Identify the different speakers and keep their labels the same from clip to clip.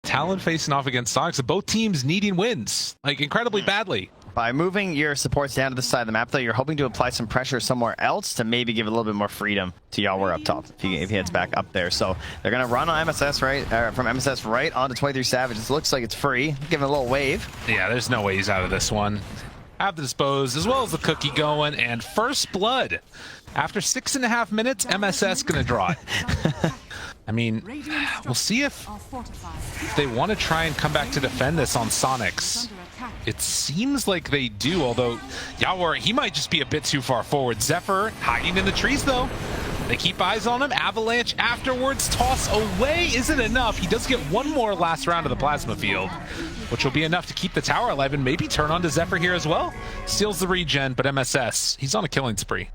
Speaker 1: Talon facing off against SONIQS, both teams needing wins, like incredibly badly.
Speaker 2: By moving your supports down to the side of the map, though, you're hoping to apply some pressure somewhere else to maybe give a little bit more freedom to Yawor up top if he heads back up there. So they're going to run on MSS from MSS right onto 23 Savage. It looks like it's free. Give him a little wave.
Speaker 1: Yeah, there's no way he's out of this one. Have the dispose as well as the cookie going, and first blood. After 6.5 minutes, MSS going to draw it. I mean, we'll see if they want to try and come back to defend this on SONIQS. It seems like they do, although Yawor, he might just be a bit too far forward. Zephyr hiding in the trees, though. They keep eyes on him. Avalanche afterwards. Toss away isn't enough. He does get one more last round of the plasma field, which will be enough to keep the tower alive and maybe turn on to Zephyr here as well. Steals the regen, but MSS, he's on a killing spree.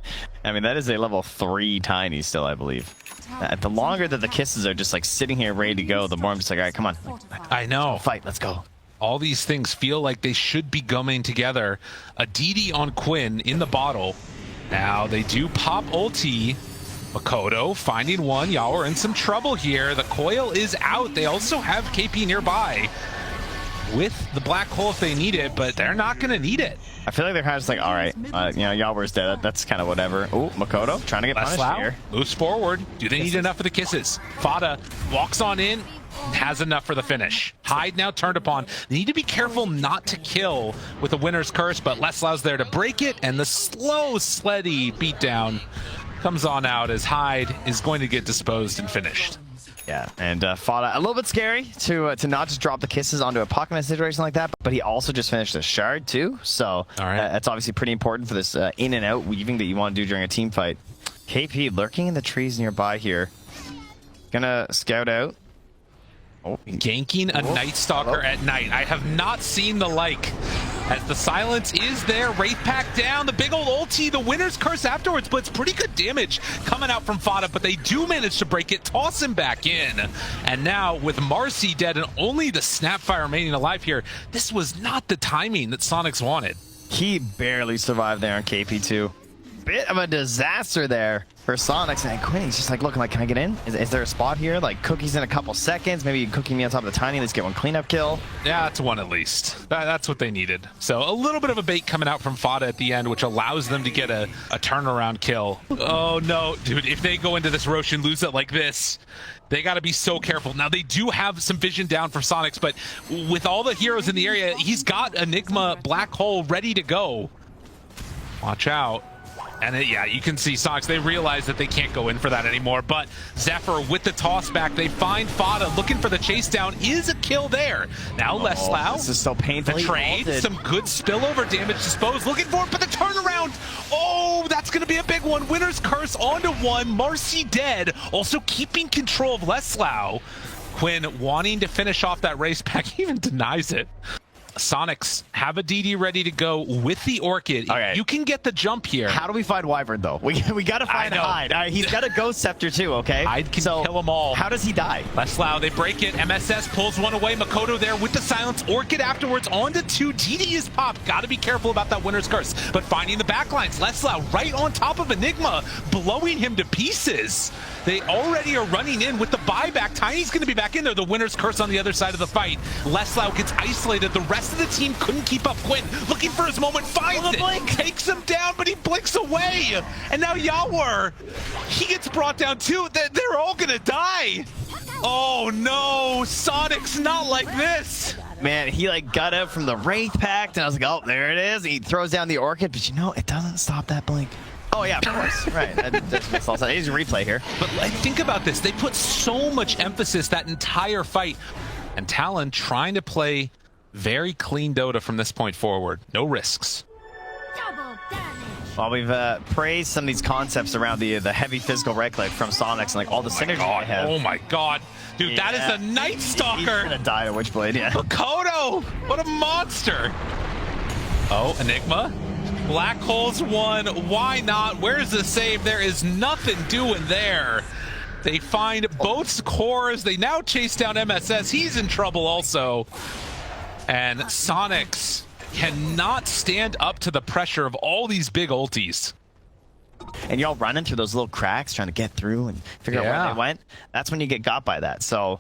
Speaker 2: I mean, that is a level 3 tiny still, I believe. The longer that the kisses are just like sitting here ready to go, the more I'm just like, all right, come on.
Speaker 1: I know.
Speaker 2: Fight, let's go.
Speaker 1: All these things feel like they should be going together. A DD on Quinn in the bottle. Now they do pop ulti. Makoto finding one. Yawor in some trouble here. The coil is out. They also have KP nearby with the black hole if they need it, but they're not going to need it.
Speaker 2: I feel like they're kind of just like, all right, you know, Yawor's dead. That's kind of whatever. Oh, Makoto trying to get punished here.
Speaker 1: Moves forward. Do they need enough for the kisses? Fada walks on in. Has enough for the finish. Hyde now turned upon. They need to be careful not to kill with the winner's curse, but Leslau's there to break it, and the slow, sleddy beatdown comes on out as Hyde is going to get disposed and finished.
Speaker 2: Yeah, and Fada, a little bit scary to not just drop the kisses onto a pocket in a situation like that, but he also just finished a shard too, so that's obviously pretty important for this in and out weaving that you want to do during a team fight. KP lurking in the trees nearby here. Gonna scout out.
Speaker 1: Oh, ganking a Night Stalker at night. I have not seen the like. As the silence is there, Wraith Pack down, the big old ulti, the winner's curse afterwards, but it's pretty good damage coming out from Fada, but they do manage to break it, toss him back in. And now with Marcy dead and only the Snapfire remaining alive here, this was not the timing that SONIQS wanted.
Speaker 2: He barely survived there on KP2. Bit of a disaster there for SONIQS, and Quinn, he's just like, look, I'm like, can I get in? Is there a spot here? Like, cookies in a couple seconds, maybe cooking me on top of the tiny, let's get one cleanup kill.
Speaker 1: Yeah, that's one at least. That's what they needed. So a little bit of a bait coming out from Fada at the end, which allows them to get a turnaround kill. Oh no, dude, if they go into this Rosh and lose it like this, they got to be so careful. Now, they do have some vision down for SONIQS, but with all the heroes in the area, he's got Enigma Black Hole ready to go. Watch out. And yeah, you can see SONIQS, they realize that they can't go in for that anymore, but Zephyr with the toss back, they find Fada looking for the chase down, is a kill there. Now Leslau,
Speaker 2: this is so painful.
Speaker 1: The trade, some good spillover damage disposed, looking for it, but the turnaround, oh, that's gonna be a big one. Winner's curse onto one, Marcy dead, also keeping control of Leslau. Quinn wanting to finish off that race pack, even denies it. SONIQS have a DD ready to go with the Orchid. Okay. You can get the jump here.
Speaker 2: How do we find Wyvern, though? We got to find Hyde. He's got a Ghost Scepter, too, okay?
Speaker 1: Hyde can kill them all.
Speaker 2: How does he die?
Speaker 1: Leslau, they break it. MSS pulls one away. Makoto there with the silence. Orchid afterwards onto 2. DD is popped. Got to be careful about that winner's curse. But finding the backlines. Leslau right on top of Enigma, blowing him to pieces. They already are running in with the buyback. Tiny's going to be back in there. The winner's curse on the other side of the fight. Leslau gets isolated. The rest of the team couldn't keep up. Quinn looking for his moment, finds it, takes him down, but he blinks away. And now Yawor, he gets brought down too. They're all going to die. Oh no, SONIQS not like this.
Speaker 2: Man, he like got out from the Wraith Pact, and I was like, oh, there it is. He throws down the Orchid, but you know, it doesn't stop that blink. Oh, yeah, of course. Right. That makes all sense. He's a replay here.
Speaker 1: But think about this. They put so much emphasis that entire fight. And Talon trying to play very clean Dota from this point forward. No risks.
Speaker 2: Well, we've praised some of these concepts around the heavy physical right click from SONIQS and like all the synergy they have.
Speaker 1: Oh my god. Dude, yeah. That is a Night Stalker. He's
Speaker 2: gonna die to Witchblade, yeah.
Speaker 1: Makoto! What a monster. Oh, Enigma. Black Hole's one. Why not? Where's the save? There is nothing doing there. They find both cores. They now chase down MSS. He's in trouble also. And SONIQS cannot stand up to the pressure of all these big ultis.
Speaker 2: And y'all running through those little cracks trying to get through and figure out where they went. That's when you get got by that. So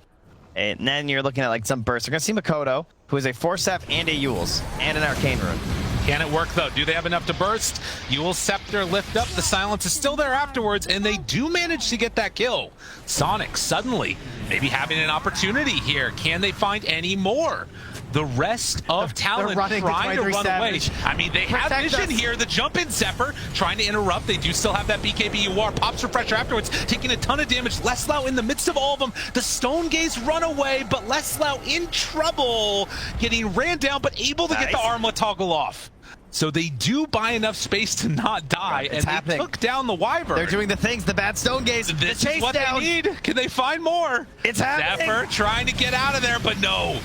Speaker 2: And then you're looking at like some bursts. We're going to see Makoto, who is a Force Staff and a Yules, and an Arcane Rune.
Speaker 1: Can it work though? Do they have enough to burst? Yule Scepter lift up. The silence is still there afterwards, and they do manage to get that kill. SONIQS suddenly maybe having an opportunity here. Can they find any more? The rest of Talon trying to run away. I mean, they have vision here. The jump in Zephyr trying to interrupt. They do still have that BKB UR. Pops Refresher afterwards, taking a ton of damage. Leslau in the midst of all of them. The Stone Gaze run away, but Leslau in trouble. Getting ran down, but able to get the armlet toggle off. So they do buy enough space to not die, and they took down the Wyvern.
Speaker 2: They're doing the things, the bad Stone Gaze.
Speaker 1: This is what they need. Can they find more?
Speaker 2: It's happening.
Speaker 1: Zephyr trying to get out of there, but no.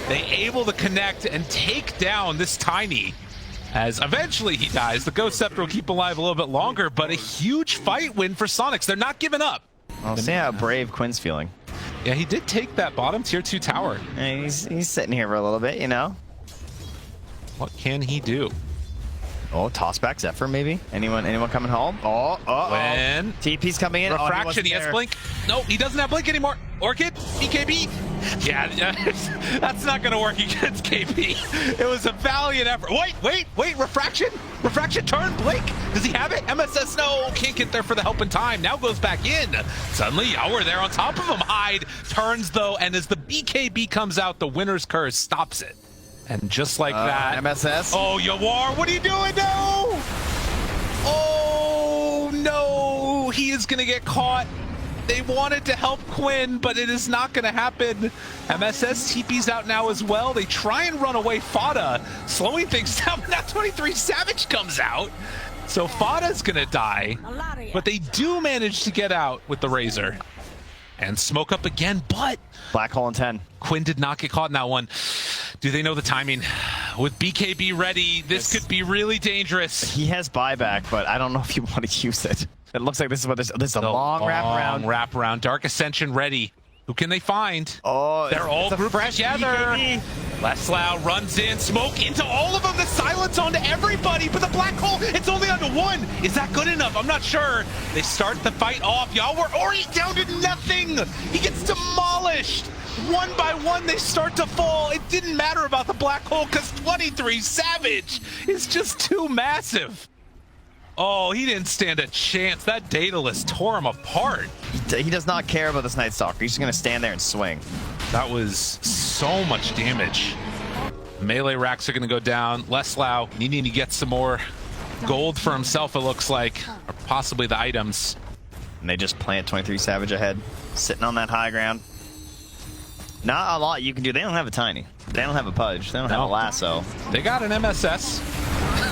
Speaker 1: They able to connect and take down this Tiny. As eventually he dies. The Ghost Scepter will keep alive a little bit longer, but a huge fight win for SONIQS. They're not giving up.
Speaker 2: I'll see how brave Quinn's feeling.
Speaker 1: Yeah, he did take that bottom tier 2 tower.
Speaker 2: And he's sitting here for a little bit, you know.
Speaker 1: What can he do?
Speaker 2: Oh, toss back Zephyr maybe? Anyone coming home?
Speaker 1: When
Speaker 2: TP's coming in.
Speaker 1: Refraction, he has Blink. No, he doesn't have Blink anymore. Orchid, BKB. Yeah, that's not gonna work against KP. It was a valiant effort. Wait, Refraction? Refraction turn, Blink. Does he have it? MSS, no, can't get there for the help in time. Now goes back in. Suddenly, we're there on top of him. Hyde turns though, and as the BKB comes out, the winner's curse stops it. And just like that,
Speaker 2: MSS.
Speaker 1: Oh, Yawar, what are you doing? No! Oh, no! He is going to get caught. They wanted to help Quinn, but it is not going to happen. MSS TP's out now as well. They try and run away. Fada slowing things down, but now 23 Savage comes out. So Fada's going to die, but they do manage to get out with the Razor. And smoke up again, but
Speaker 2: Black Hole in 10.
Speaker 1: Quinn did not get caught in that one. Do they know the timing? With BKB ready, this could be really dangerous.
Speaker 2: He has buyback, but I don't know if you want to use it. It looks like this is what this is a long wraparound.
Speaker 1: Wraparound. Dark Ascension ready. Who can they find?
Speaker 2: Oh,
Speaker 1: they're all grouped together. BKB. Leslau runs in, smoke into all of them, the silence onto everybody, but the black hole, it's only onto one. Is that good enough? I'm not sure. They start the fight off. Y'all were already down to nothing. He gets demolished. One by one, they start to fall. It didn't matter about the black hole because 23 Savage is just too massive. Oh, he didn't stand a chance. That Daedalus tore him apart.
Speaker 2: He does not care about this Night Stalker. He's just going to stand there and swing.
Speaker 1: That was so much damage. Melee racks are going to go down. Leslau needing to get some more gold for himself, it looks like. Or possibly the items.
Speaker 2: And they just plant 23 Savage ahead. Sitting on that high ground. Not a lot you can do. They don't have a Tiny. They don't have a Pudge. They don't have a Lasso.
Speaker 1: They got an MSS.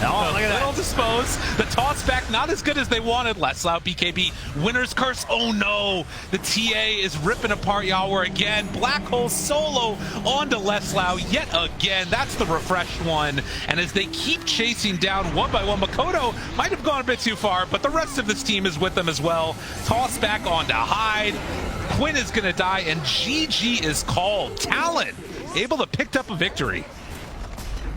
Speaker 2: Oh, look at that.
Speaker 1: Little dispose. The toss back, not as good as they wanted. Leslau, BKB, winner's curse. Oh no. The TA is ripping apart Yawar again. Black hole solo onto Leslau yet again. That's the refreshed one. And as they keep chasing down one by one, Makoto might have gone a bit too far, but the rest of this team is with them as well. Toss back onto Hyde. Quinn is going to die, and GG is called. Talon able to pick up a victory.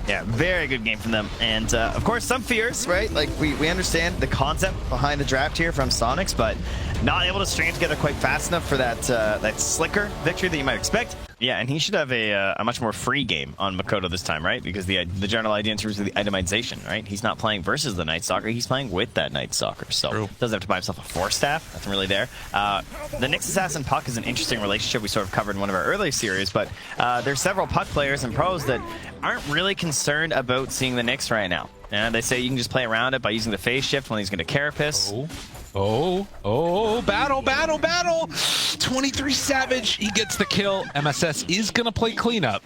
Speaker 2: Yeah, very good game from them. And of course, some fears, right? Like we understand the concept behind the draft here from SONIQS, but not able to string it together quite fast enough for that that slicker victory that you might expect. Yeah, and he should have a much more free game on Makoto this time, right? Because the general idea in terms of the itemization, right? He's not playing versus the Night Stalker, he's playing with that Night Stalker. So doesn't have to buy himself a Force Staff. Nothing really there. The Nyx Assassin Puck is an interesting relationship we sort of covered in one of our earlier series, but there's several Puck players and pros that aren't really concerned about seeing the Nyx right now. And they say you can just play around it by using the phase shift when he's going to Carapace.
Speaker 1: Oh, battle. 23 Savage, he gets the kill. MSS is going to play cleanup,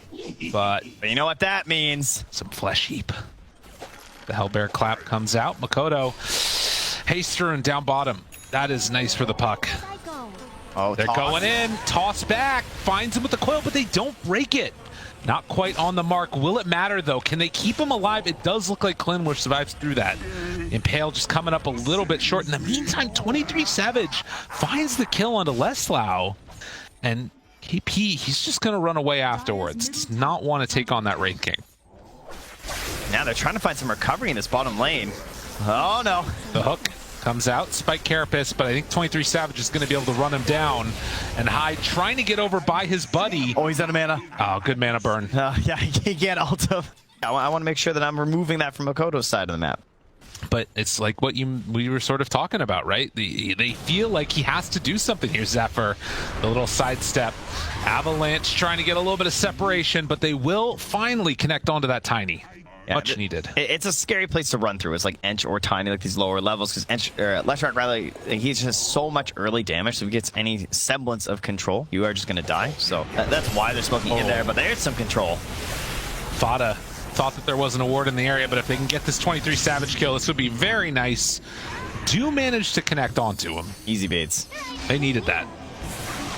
Speaker 1: but
Speaker 2: you know what that means?
Speaker 1: Some flesh heap. The Hellbear clap comes out. Makoto, Haster and down bottom. That is nice for the Puck.
Speaker 2: Oh,
Speaker 1: they're going in. Toss back. Finds him with the coil, but they don't break it. Not quite on the mark. Will it matter, though? Can they keep him alive? It does look like Clinwish survives through that. Impale just coming up a little bit short. In the meantime, 23 Savage finds the kill onto Leslau. And KP, he's just going to run away afterwards. Does not want to take on that Wraith King.
Speaker 2: Now they're trying to find some recovery in this bottom lane. Oh, no.
Speaker 1: The hook. Comes out, Spike Carapace, but I think 23 Savage is going to be able to run him down. And Hyde trying to get over by his buddy.
Speaker 2: Oh, he's out of mana.
Speaker 1: Oh, good mana burn.
Speaker 2: Yeah, he can't ult him. I want to make sure that I'm removing that from Makoto's side of the map.
Speaker 1: But it's like what we were sort of talking about, right? They feel like he has to do something here, Zephyr. The little sidestep. Avalanche trying to get a little bit of separation, but they will finally connect onto that Tiny. Yeah, much needed.
Speaker 2: It's a scary place to run through. It's like Ench or Tiny, like these lower levels, because Leshrac Riley, he's just so much early damage, so if he gets any semblance of control, you are just going to die. So that's why they're smoking in there, but there's some control.
Speaker 1: Fada thought that there was an award in the area, but if they can get this 23 Savage kill, this would be very nice. Do manage to connect onto him.
Speaker 2: Easy baits.
Speaker 1: They needed that.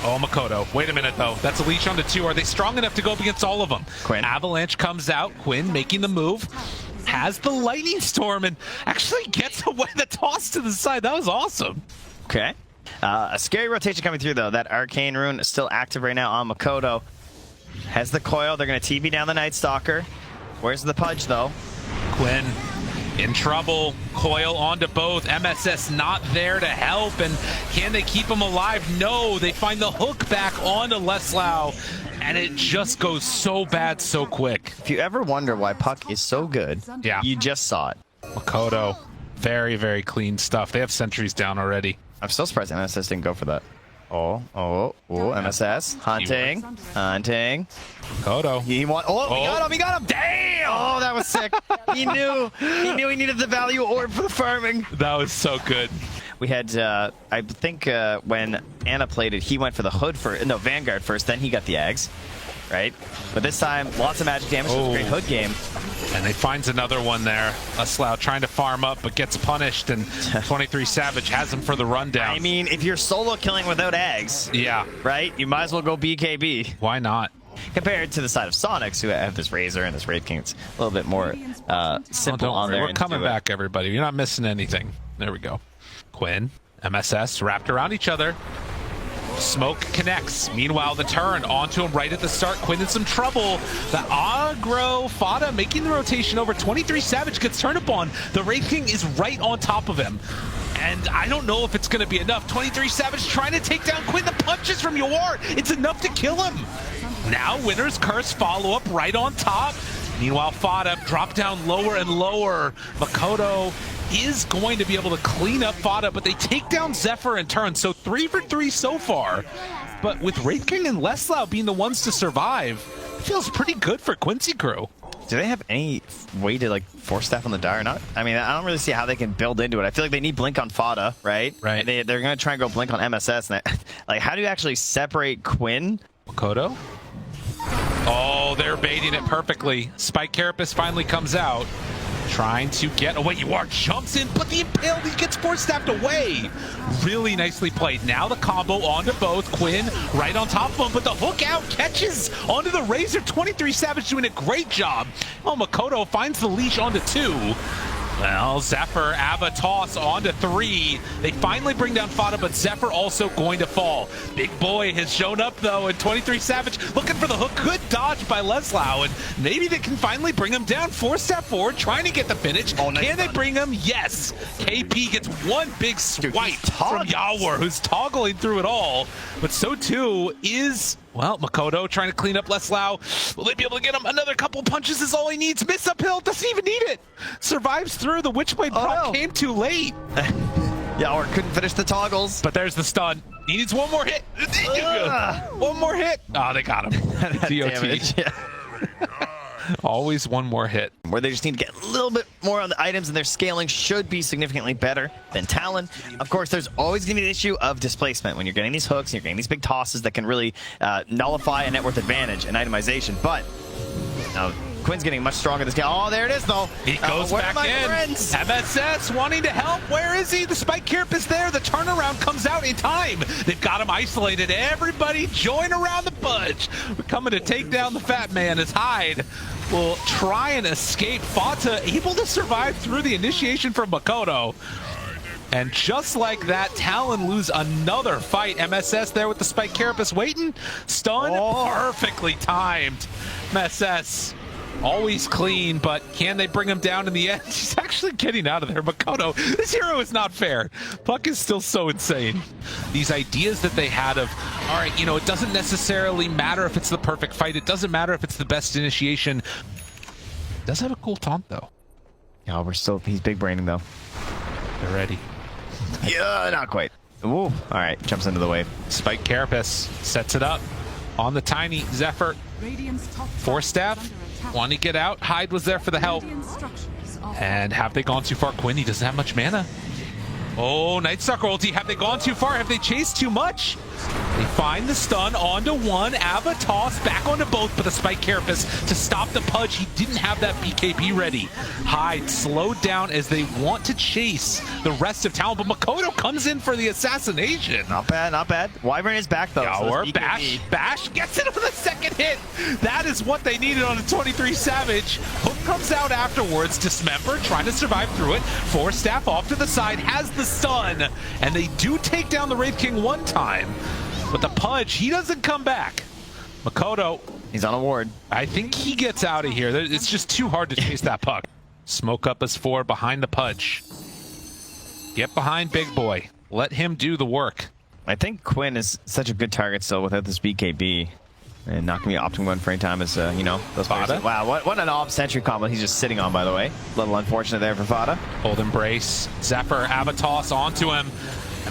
Speaker 1: Oh, Makoto. Wait a minute, though. That's a leash onto 2. Are they strong enough to go up against all of them?
Speaker 2: Quinn.
Speaker 1: Avalanche comes out. Quinn making the move. Has the Lightning Storm and actually gets away the toss to the side. That was awesome.
Speaker 2: Okay. A scary rotation coming through, though. That Arcane Rune is still active right now on Makoto. Has the coil. They're going to TP down the Night Stalker. Where's the Pudge, though?
Speaker 1: Quinn in trouble. Coil onto both. MSS not there to help. And can they keep him alive? No. They find the hook back onto Leslau. And it just goes so bad so quick.
Speaker 2: If you ever wonder why Puck is so good,
Speaker 1: yeah,
Speaker 2: you just saw it.
Speaker 1: Makoto. Very, very clean stuff. They have sentries down already.
Speaker 2: I'm still surprised MSS didn't go for that. Oh, MSS. Hunting.
Speaker 1: Makoto.
Speaker 2: He got him. Damn! Oh, that was sick. He knew he needed the value orb for the farming.
Speaker 1: That was so good.
Speaker 2: We had, I think when Anna played it, he went for the Hood first. No, Vanguard first, then he got the Ags. Right? But this time, lots of magic damage. It was a great Hood game.
Speaker 1: And they finds another one there. Leslau trying to farm up, but gets punished, and 23 Savage has him for the rundown.
Speaker 2: I mean, if you're solo killing without Ags,
Speaker 1: yeah,
Speaker 2: right, you might as well go BKB.
Speaker 1: Why not?
Speaker 2: Compared to the side of SONIQS, who have this Razor and this Wraith King, it's a little bit more simple on there.
Speaker 1: We're coming back, everybody. You're not missing anything. There we go. Quinn, MSS wrapped around each other. Smoke connects. Meanwhile, the turn onto him right at the start. Quinn in some trouble. The aggro Fada making the rotation over. 23 Savage gets turned upon. The Wraith King is right on top of him. And I don't know if it's going to be enough. 23 Savage trying to take down Quinn. The punches from Yor. It's enough to kill him. Now Winter's Curse follow-up right on top. Meanwhile, Fada drop down lower and lower. Makoto is going to be able to clean up Fada, but they take down Zephyr in turn. So 3 for 3 so far. But with Wraith King and Leslau being the ones to survive, it feels pretty good for Quincy Crew.
Speaker 2: Do they have any way to like force staff on the die or not? I mean, I don't really see how they can build into it. I feel like they need Blink on Fada, right?
Speaker 1: Right.
Speaker 2: And they're going to try and go Blink on MSS. And like, how do you actually separate Quinn?
Speaker 1: Makoto? Oh, they're baiting it perfectly. Spike Carapace finally comes out. Trying to get away. Yor jumps in, but the impaled, he gets force staffed away. Really nicely played. Now the combo onto both. Quinn right on top of him, but the hook out catches onto the Razor. 23 Savage doing a great job. Oh, Makoto finds the leash onto 2. Well, Zephyr, Ava toss onto 3. They finally bring down Fada, but Zephyr also going to fall. Big Boy has shown up, though, and 23 Savage looking for the hook. Good dodge by Leslau, and maybe they can finally bring him down. 4-step forward, trying to get the finish.
Speaker 2: Oh, nice.
Speaker 1: Can they bring him? Yes. KP gets one big swipe from Yor, who's toggling through it all. But so, too, is... Well, Makoto trying to clean up Leslau. Will they be able to get him? Another couple punches is all he needs. Miss uphill, doesn't even need it. Survives through. The Witchblade prop came too late.
Speaker 2: Yor couldn't finish the toggles.
Speaker 1: But there's the stun. He needs one more hit. One more hit. Oh, they got him.
Speaker 2: Damage, yeah.
Speaker 1: Always one more hit.
Speaker 2: Where they just need to get a little bit more on the items, and their scaling should be significantly better than Talon. Of course, there's always going to be the issue of displacement when you're getting these hooks and you're getting these big tosses that can really nullify a net worth advantage and itemization. But Quinn's getting much stronger this game. Oh, there it is, though.
Speaker 1: He goes back in. Friends? MSS wanting to help. Where is he? The Spike Carp is there. The turnaround comes out in time. They've got him isolated. Everybody join around the budge. We're coming to take down the fat man as Hyde will try and escape. Fata able to survive through the initiation from Makoto. And just like that, Talon lose another fight. MSS there with the Spike Carapace waiting. Stun perfectly timed. MSS Always clean, but can they bring him down in the end? He's actually getting out of there. Makoto, this hero is not fair. Puck is still so insane. These ideas that they had of, all right, you know, it doesn't necessarily matter if it's the perfect fight. It doesn't matter if it's the best initiation. It does have a cool taunt, though.
Speaker 2: Yeah, he's big braining, though.
Speaker 1: They're ready.
Speaker 2: Yeah, not quite. Ooh, all right, jumps into the wave.
Speaker 1: Spike Carapace sets it up on the tiny Zephyr. Force staff, want to get out. Hyde was there for the help. And have they gone too far? Quinn, he doesn't have much mana. Oh, Nightstalker ulti. Have they gone too far? Have they chased too much? They find the stun onto one. Ava toss back onto both, but the Spike Carapace to stop the Pudge. He didn't have that BKB ready. Hyde slowed down as they want to chase the rest of Talon, but Makoto comes in for the assassination.
Speaker 2: Not bad, not bad. Wyvern is back, though.
Speaker 1: So Bash gets it with a second hit. That is what they needed on a 23 Savage. Hook comes out afterwards. Dismember, trying to survive through it. Force staff off to the side, has the stun, and they do take down the Wraith King one time. But the Pudge, he doesn't come back. Makoto,
Speaker 2: he's on a ward.
Speaker 1: I think he gets out of here. It's just too hard to chase that puck. Smoke up as 4 behind the Pudge. Get behind Big Boy. Let him do the work.
Speaker 2: I think Quinn is such a good target still without this BKB. And not going to be optimum one for any time as, you know, those players. Wow, what an off sentry combo he's just sitting on, by the way. A little unfortunate there for Fada.
Speaker 1: Hold embrace. Zephyr, Avatos onto him.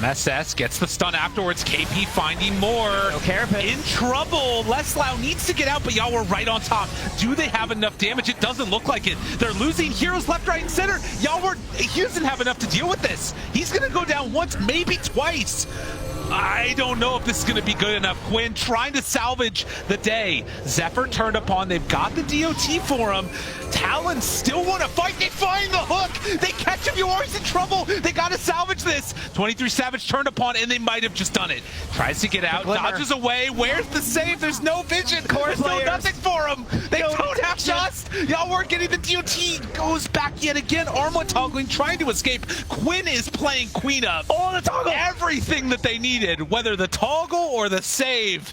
Speaker 1: MSS gets the stun afterwards. KP finding more.
Speaker 2: No Carapace.
Speaker 1: In trouble. Leslau needs to get out, but y'all were right on top. Do they have enough damage? It doesn't look like it. They're losing heroes left, right, and center. He doesn't have enough to deal with this. He's going to go down once, maybe twice. I don't know if this is going to be good enough. Quinn trying to salvage the day. Zephyr turned upon. They've got the DOT for him. Talon still want to fight. They find the hook. They catch him. Yuari's in trouble. They got to salvage this. 23 Savage turned upon, and they might have just done it. Tries to get out. Dodges away. Where's the save? There's no vision. There's no nothing for him. They don't have shots. Y'all weren't getting the DOT. Goes back yet again. Armlet toggling, trying to escape. Quinn is playing Queen up.
Speaker 2: Oh, the toggle.
Speaker 1: Everything that they needed, whether the toggle or the save.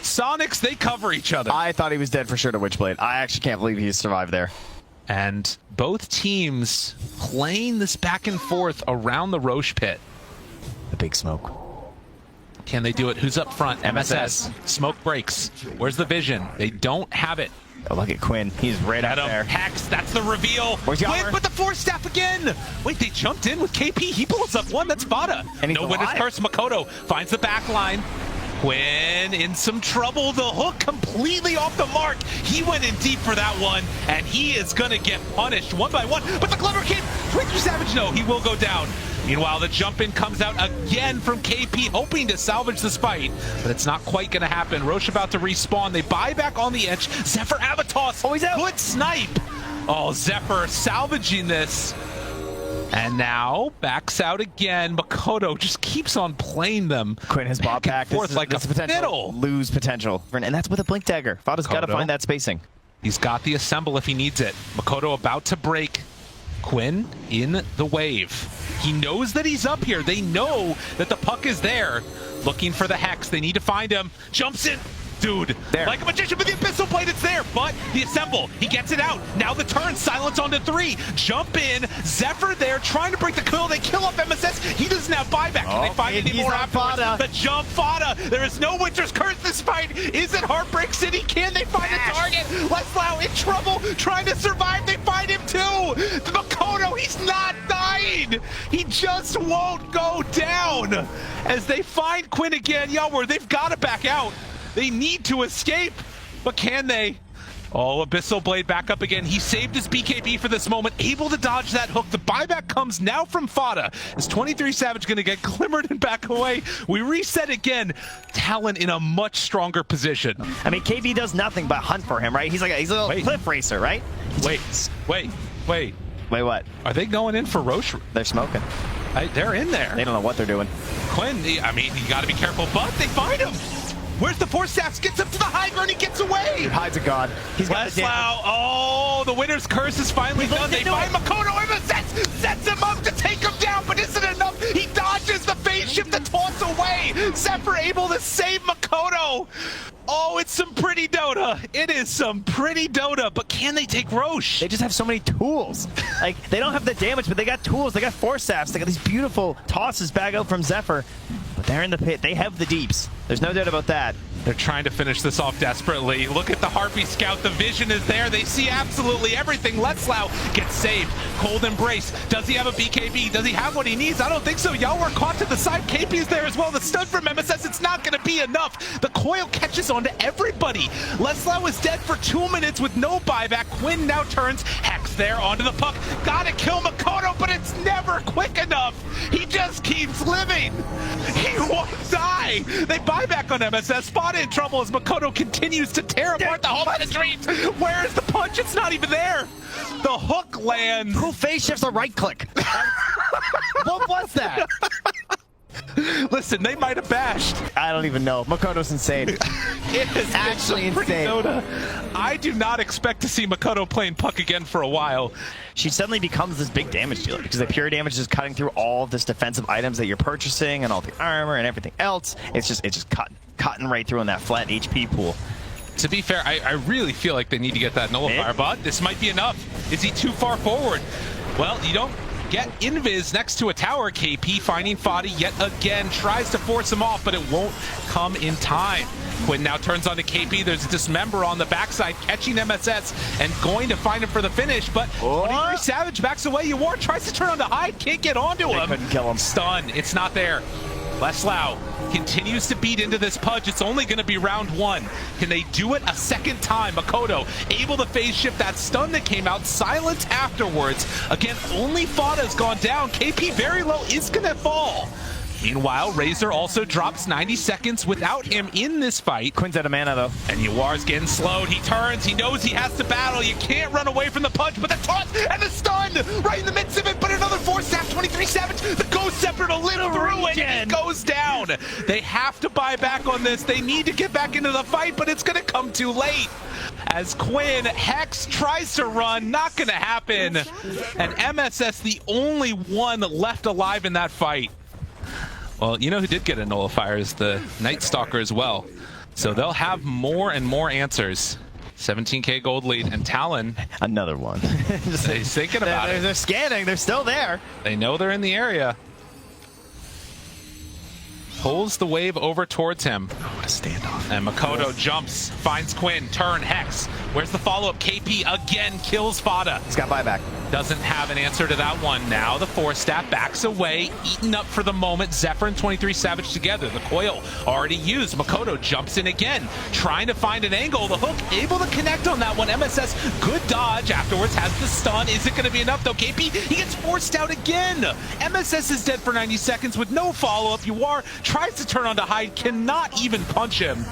Speaker 1: SONIQS, they cover each other.
Speaker 2: I thought he was dead for sure to Witchblade. I actually can't believe he survived there.
Speaker 1: And both teams playing this back and forth around the Roche pit.
Speaker 2: The big smoke.
Speaker 1: Can they do it? Who's up front? MSS. Smoke breaks. Where's the vision? They don't have it.
Speaker 2: Oh, look at Quinn. He's right up there.
Speaker 1: Hex, that's the reveal. Quinn with the Force Staff again. Wait, they jumped in with KP. He pulls up one. That's Fada. No Winner's Curse. Makoto finds the back line. Quinn in some trouble. The hook completely off the mark. He went in deep for that one, and he is going to get punished one by one. But the Clever Kid, 23 Savage, no, he will go down. Meanwhile, the jump in comes out again from KP, hoping to salvage this fight, but it's not quite going to happen. Roche about to respawn. They buy back on the edge. Zephyr Avatos. Oh, he's out. Good snipe. Oh, Zephyr salvaging this. And now backs out again. Makoto just keeps on playing them.
Speaker 2: Quinn has bought back.
Speaker 1: Forth like a fiddle.
Speaker 2: Lose potential. And that's with a Blink Dagger. Fada's got to find that spacing.
Speaker 1: He's got the assemble if he needs it. Makoto about to break. Quinn in the wave. He knows that he's up here. They know that the puck is there. Looking for the Hex. They need to find him. Jumps in. Dude, there. Like a magician with the Abyssal Blade, it's there, but the assemble, he gets it out. Now the turn, silence onto 3. Jump in, Zephyr there, trying to break the kill. They kill off MSS. He doesn't have buyback. Can they find any more afterwards? The jump Fada. There is no Winter's Curse this fight. Is it Heartbreak City? Can they find a target? Leslau in trouble, trying to survive. They find him too. Makoto, he's not dying. He just won't go down. As they find Quinn again, Yawar, they've got to back out. They need to escape, but can they? Oh, Abyssal Blade back up again. He saved his BKB for this moment, able to dodge that hook. The buyback comes now from Fada. Is 23 Savage going to get glimmered and back away? We reset again. Talon in a much stronger position.
Speaker 2: I mean, KB does nothing but hunt for him, right? He's a little cliff racer, right?
Speaker 1: Wait,
Speaker 2: what?
Speaker 1: Are they going in for Roche?
Speaker 2: They're smoking.
Speaker 1: They're in there.
Speaker 2: They don't know what they're doing.
Speaker 1: Quinn, I mean, you got to be careful, but they find him. Where's the Force Staff? Gets up to the high ground, he gets away!
Speaker 2: Dude, Hyde's a god. He's got
Speaker 1: Leslau, oh, the Winner's Curse is finally done. They find Makoto, MSS sets him up to take him down, but isn't enough. He dodges the phase shift, the toss away. Zephyr able to save Makoto. Oh, it's some pretty Dota. It is some pretty Dota, but can they take Roche?
Speaker 2: They just have so many tools. Like, they don't have the damage, but they got tools. They got force staffs. They got these beautiful tosses back out from Zephyr. But they're in the pit. They have the deeps. There's no doubt about that.
Speaker 1: They're trying to finish this off desperately. Look at the Harpy Scout. The vision is there. They see absolutely everything. Letzlau gets saved. Cold Embrace. Does he have a BKB? Does he have what he needs? I don't think so. Y'all were caught to the side. KP is there as well. The stun from MSS, it's not going to be enough. The coil catches on to everybody. Letzlau is dead for 2 minutes with no buyback. Quinn now turns. Hex there onto the puck. Gotta kill Makoto, but it's never quick enough. He just keeps living. He won't die. They buy back on MSS. Spot in trouble as Makoto continues to tear apart the home of the streets. Where is the punch? It's not even there. The hook lands.
Speaker 2: Who face shifts a right click? What was that?
Speaker 1: Listen, they might have bashed.
Speaker 2: I don't even know. Makoto's insane.
Speaker 1: It is
Speaker 2: actually insane.
Speaker 1: I do not expect to see Makoto playing puck again for a while.
Speaker 2: She suddenly becomes this big damage dealer because the pure damage is cutting through all of this defensive items that you're purchasing and all the armor and everything else. It's just cutting right through in that flat HP pool.
Speaker 1: To be fair, I really feel like they need to get that nullifier, but this might be enough. Is he too far forward? Well, you don't get invis next to a tower. KP finding Foddy yet again, tries to force him off, but it won't come in time. Quinn now turns on to KP. There's a Dismember on the backside, catching MSS and going to find him for the finish, but 23 Savage backs away. Yawar tries to turn on to Hyde, can't get onto him.
Speaker 2: Couldn't kill him.
Speaker 1: Stun, it's not there. Letzlau continues to beat into this pudge. It's only going to be round one. Can they do it a second time? Makoto able to phase shift that stun that came out. Silence afterwards. Again, only Fada's gone down. KP very low, is going to fall. Meanwhile, Razor also drops 90 seconds without him in this fight.
Speaker 2: Quinn's out of mana, though.
Speaker 1: And Yawar's getting slowed. He turns. He knows he has to battle. You can't run away from the punch, but the toss and the stun right in the midst of it. But another force staff, 23 Savage. The Ghost Scepter to live through it, and he goes down. They have to buy back on this. They need to get back into the fight, but it's going to come too late. As Quinn, Hex tries to run, not going to happen. And MSS, the only one left alive in that fight. Well, you know who did get a nullifier is the Night Stalker as well. So they'll have more and more answers. 17k gold lead, and Talon.
Speaker 2: Another one.
Speaker 1: Just thinking about it.
Speaker 2: They're scanning. They're still there.
Speaker 1: They know they're in the area. Pulls the wave over towards him.
Speaker 2: Oh, what a standoff.
Speaker 1: And Makoto jumps, finds Quinn, turn, Hex. Where's the follow-up? KP again kills Fada.
Speaker 2: He's got buyback.
Speaker 1: Doesn't have an answer to that one. Now the force staff backs away, eaten up for the moment. Zephyr and 23 Savage together. The coil already used. Makoto jumps in again, trying to find an angle. The hook able to connect on that one. MSS, good dodge. Afterwards has the stun. Is it going to be enough though? KP, he gets forced out again. MSS is dead for 90 seconds with no follow-up. Yawar tries to turn on to Hyde, cannot even punch him.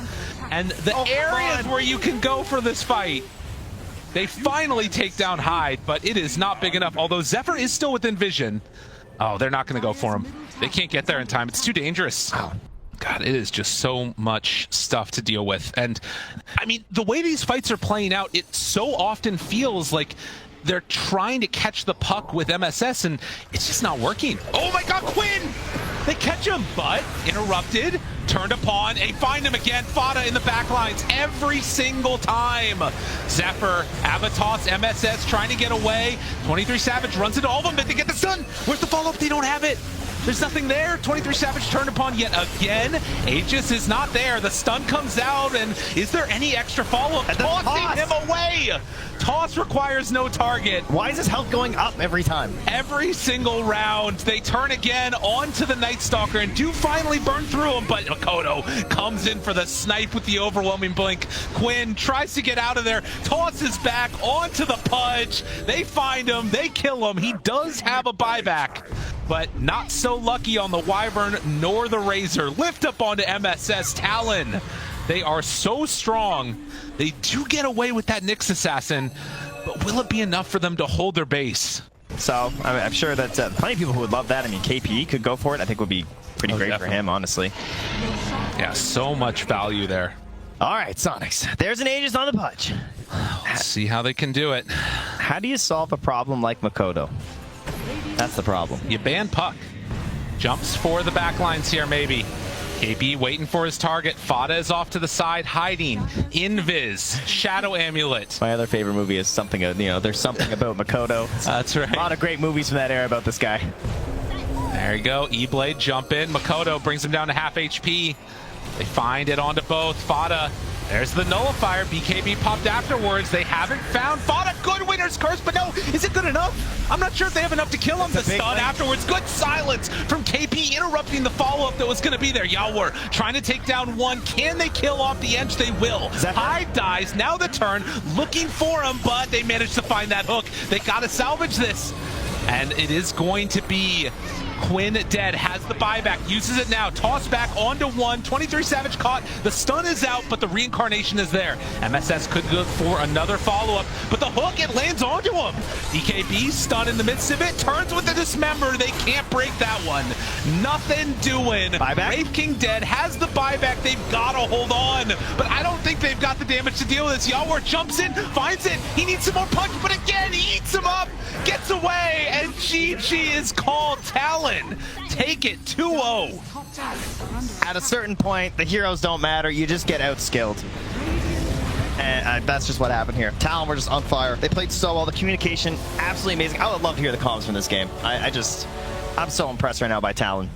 Speaker 1: And the areas where you can go for this fight, they finally take down Hyde, but it is not big enough. Although Zephyr is still within vision. Oh, they're not going to go for him. They can't get there in time. It's too dangerous. Oh, God, it is just so much stuff to deal with. And, I mean, the way these fights are playing out, it so often feels like they're trying to catch the puck with MSS, and it's just not working. Oh, my God, Quinn! They catch him, but interrupted, turned upon, and find him again. Fada in the back lines every single time. Zephyr, Avatos, MSS trying to get away. 23 Savage runs into all of them, but they get the stun. Where's the follow-up? They don't have it. There's nothing there. 23 Savage turned upon yet again. Aegis is not there. The stun comes out, and is there any extra follow-up? Tossing him away. Toss requires no target.
Speaker 2: Why is his health going up every time?
Speaker 1: Every single round, they turn again onto the Night Stalker and do finally burn through him, but Makoto comes in for the snipe with the overwhelming blink. Quinn tries to get out of there, tosses back onto the pudge. They find him, they kill him. He does have a buyback, but not so lucky on the Wyvern nor the Razor. Lift up onto MSS. Talon, they are so strong. They do get away with that Nyx Assassin, but will it be enough for them to hold their base?
Speaker 2: So, I'm sure that plenty of people who would love that. I mean, KP could go for it. I think would be pretty great
Speaker 1: definitely.
Speaker 2: for him, honestly.
Speaker 1: Yeah, so much value there.
Speaker 2: All right, SONIQS. There's an Aegis on the pudge.
Speaker 1: Let's see how they can do it.
Speaker 2: How do you solve a problem like Makoto? That's the problem.
Speaker 1: You ban Puck. Jumps for the backlines here, maybe. KB waiting for his target. Fada is off to the side, hiding. Invis, Shadow Amulet.
Speaker 2: My other favorite movie is something, there's something about Makoto.
Speaker 1: That's right.
Speaker 2: A lot of great movies from that era about this guy.
Speaker 1: There you go. E-Blade jump in. Makoto brings him down to half HP. They find it onto both. Fada. There's the nullifier. BKB popped afterwards. They haven't found Fada. Good winner's curse, but no, is it good enough? I'm not sure if they have enough to kill him. The stun afterwards. Good silence from KP, interrupting the follow-up that was going to be there. Yawor trying to take down one. Can they kill off the edge? They will. Hive dies. Now the turn. Looking for him, but they managed to find that hook. They got to salvage this. And it is going to be Quinn dead, has the buyback, uses it now, toss back onto one, 23 Savage caught, the stun is out, but the reincarnation is there. MSS could go for another follow-up, but the hook, it lands onto him. DKB stun in the midst of it, turns with the dismember, they can't break that one. Nothing doing.
Speaker 2: Buyback?
Speaker 1: Wraith King dead, has the buyback, they've got to hold on, but I don't think they've got the damage to deal with this. Yawor jumps in, finds it, he needs some more punch, but again, he eats him up, gets away, and GG is called. Talon take it 2-0.
Speaker 2: At a certain point, the heroes don't matter. You just get outskilled. And that's just what happened here. Talon were just on fire. They played so well. The communication, absolutely amazing. I would love to hear the comments from this game. I'm so impressed right now by Talon.